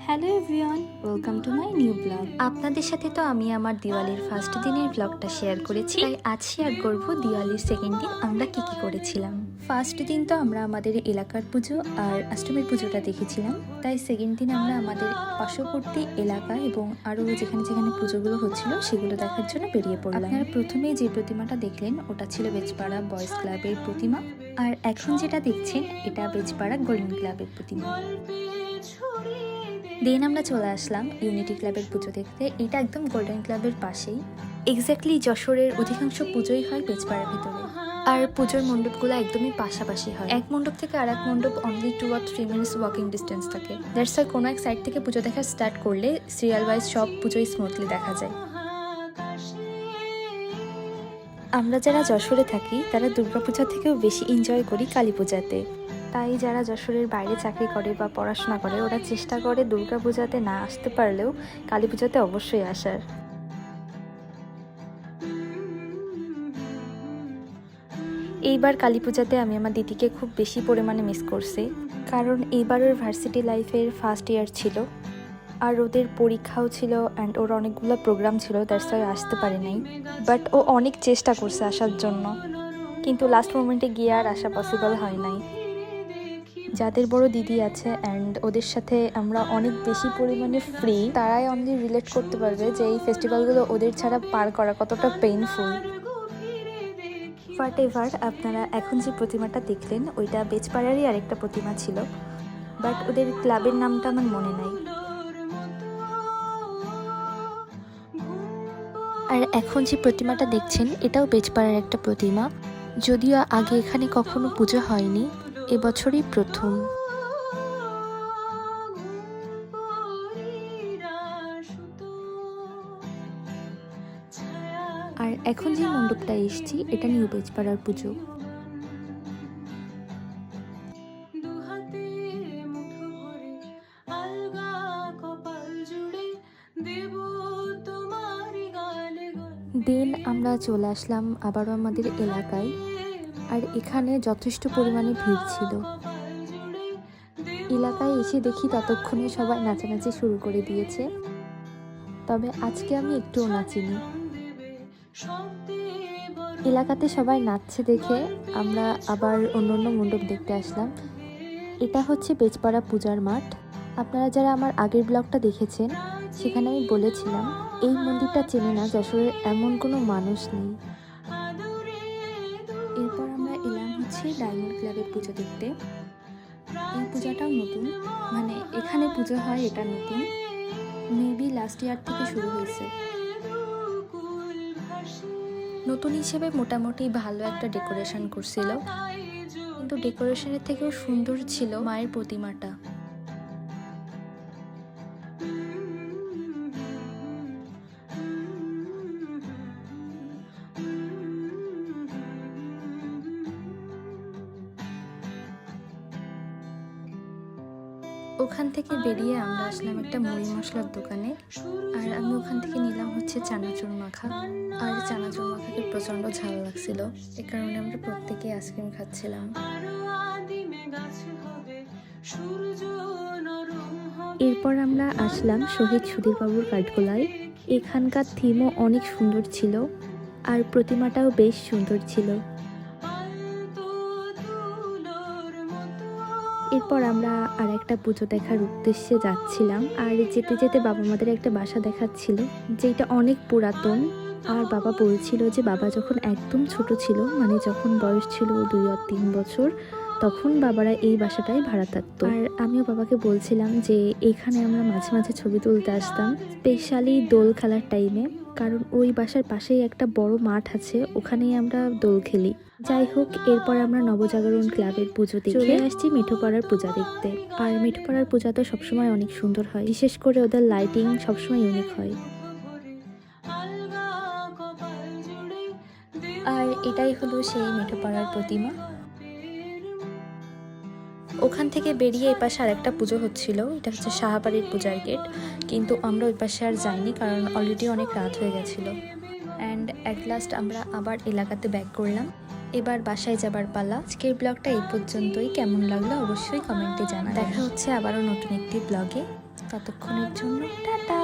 Hello everyone, welcome to my new blog. আপনাদের সাথে তো আমি আমার দিওয়ালির ফার্স্ট দিনের ব্লগটা শেয়ার করেছি, তাই আজ শেয়ার করব দিওয়ালির সেকেন্ড দিন আমরা কি কি করেছিলাম। ফার্স্ট দিন তো আমরা আমাদের এলাকার পুজো আর অষ্টমীর পুজোটা দেখেছিলাম, তাই সেকেন্ড দিন আমরা আমাদের পার্শ্ববর্তী এলাকা এবং আরও যেখানে যেখানে পুজোগুলো হচ্ছিল সেগুলো দেখার জন্য বেরিয়ে পড়লাম। আপনারা প্রথমেই যে প্রতিমাটা দেখলেন ওটা ছিল বেজপাড়া বয়েজ ক্লাবের প্রতিমা, আর এখন যেটা দেখছেন এটা বেজপাড়া গোল্ডেন ক্লাবের প্রতিমা। দেন আমরা চলে আসলাম ইউনিটি ক্লাবের পুজো দেখতে। এটা একদম গোল্ডেন ক্লাবের পাশেই। এক্স্যাক্টলি যশোরের অধিকাংশ পুজোই হয় বেজপাড়ার ভিতরে, আর পুজোর মণ্ডপগুলো একদমই পাশাপাশি হয়। এক মণ্ডপ থেকে আর এক মণ্ডপ only 2 or 3 minutes walking distance থাকে। দ্যাটস ওয়াই কোনো এক সাইড থেকে পুজো দেখা স্টার্ট করলে সিরিয়াল ওয়াইজ সব পুজোই স্মুথলি দেখা যায়। আমরা যারা যশোরে থাকি তারা দুর্গাপূজা থেকেও বেশি এনজয় করি কালী পূজাতে। তাই যারা যশোরের বাইরে চাকরি করে বা পড়াশোনা করে ওরা চেষ্টা করে দুর্গাপূজাতে না আসতে পারলেও কালী পূজাতে অবশ্যই আসার। এইবার কালী পূজাতে আমি আমার দিদিকে খুব বেশি পরিমাণে মিস করছি, কারণ এইবার ওর ভার্সিটি লাইফের ফার্স্ট ইয়ার ছিল আর ওদের পরীক্ষাও ছিল অ্যান্ড ওর অনেকগুলো প্রোগ্রাম ছিল, দ্যাটস ওয়াই আসতে পারে নাই। বাট ও অনেক চেষ্টা করছে আসার জন্য, কিন্তু লাস্ট মোমেন্টে গিয়ে আর আসা পসিবল হয় নাই। যাদের বড় দিদি আছে অ্যান্ড ওদের সাথে আমরা অনেক বেশি পরিমাণে ফ্রি, তারাই অনলি রিলেট করতে পারবে যে এই ফেস্টিভ্যালগুলো ওদের ছাড়া পার করা কতটা পেইনফুল। হোয়াটএভার, আপনারা এখন যে প্রতিমাটা দেখলেন ওইটা বেজপাড়ারই আরেকটা প্রতিমা ছিল, বাট ওদের ক্লাবের নামটা আমার মনে নাই। আর এখন যে প্রতিমাটা দেখছেন এটাও বেজপাড়ার একটা প্রতিমা, যদিও আগে এখানে কখনো পুজো হয়নি, এবছরই প্রথম। আর এখন যে মণ্ডপটা এসেছি এটা নিউ বেজপাড়ার পুজো। দেন আমরা চলে আসলাম আবারও আমাদের এলাকায়, আর এখানে যথেষ্ট পরিমাণে ভিড় ছিল। এলাকায় এসে দেখি ততক্ষণে সবাই নাচানাচি শুরু করে দিয়েছে, তবে আজকে আমি একটুও নাচিনি। এলাকাতে সবাই নাচছে দেখে আমরা আবার অন্য মণ্ডপ দেখতে আসলাম। এটা হচ্ছে বেজপাড়া পূজার মাঠ। আপনারা যারা আমার আগের ব্লগটা দেখেছেন সেখানে আমি বলেছিলাম এই মন্দিরটা চেনে না যশোরের এমন কোনো মানুষ নেই। এরপর আমরা এলাম হচ্ছে ডায়মন্ড ক্লাবের পুজো দেখতে। এই পূজাটাও নতুন, মানে এখানে পুজো হয় এটা নতুন, মেবি লাস্ট ইয়ার থেকে শুরু হয়েছে। নতুন হিসেবে মোটামুটি ভালো একটা ডেকোরেশন করছিল, কিন্তু ডেকোরেশনের থেকেও সুন্দর ছিল মায়ের প্রতিমাটা। ওখান থেকে বেরিয়ে আমরা আসলাম একটা মুড়ি মশলার দোকানে, আর আমি ওখান থেকে নিলাম হচ্ছে চানাচুর মাখা। আর চানাচুর মাখাকে প্রচণ্ড ঝাল লাগছিল, এ কারণে আমরা প্রত্যেকে আইসক্রিম খাচ্ছিলাম। এরপর আমরা আসলাম শহীদ সুধীরবাবুর কাঠগোলায়। এখানকার থিমও অনেক সুন্দর ছিল আর প্রতিমাটাও বেশ সুন্দর ছিল। এরপর আমরা আর একটা পুজো দেখার উদ্দেশ্যে যাচ্ছিলাম, আর যেতে যেতে বাবা আমাদের একটা বাসা দেখাচ্ছিল যেটা অনেক পুরাতন। আর বাবা বলছিল যে বাবা যখন একদম ছোট ছিল, মানে যখন বয়স ছিল 2 or 3 বছর, তখন বাবারা এই বাসাটাই ভাড়া থাকতো। আর আমিও বাবাকে বলছিলাম যে এখানে আমরা মাঝে মাঝে ছবি তুলতে আসতাম, স্পেশালি দোল খেলার টাইমে, কারণ ওই বাসার পাশেই একটা বড় মাঠ আছে, ওখানেই আমরা দোল খেলি। যাই হোক, এরপর আমরা নবজাগরণ ক্লাবের পুজো দেখে চলে আসছি মিঠোপাড়ার পূজা দেখতে। আর মিঠোপাড়ার পূজা তো সবসময় অনেক সুন্দর হয়, বিশেষ করে ওদের লাইটিং সবসময় ইউনিক হয়। আর এটাই হলো সেই মিঠোপাড়ার প্রতিমা। ওখান থেকে বেরিয়ে এই পাশে আরেকটা পুজো হচ্ছিল, এটা হচ্ছে শাহবাড়ির পূজার গেট, কিন্তু আমরা ওই পাশে আর যাইনি কারণ অলরেডি অনেক রাত হয়ে গেছিল। অ্যান্ড অ্যাট লাস্ট আমরা আবার এলাকাতে ব্যাক করলাম। এবার বাসায় যাবার পালা। আজকের ব্লগটা এই পর্যন্তই। কেমন লাগলো অবশ্যই কমেন্টে জানাবেন। দেখা হচ্ছে আবারও নতুন একটি ব্লগে। ততক্ষণের জন্য টাটা।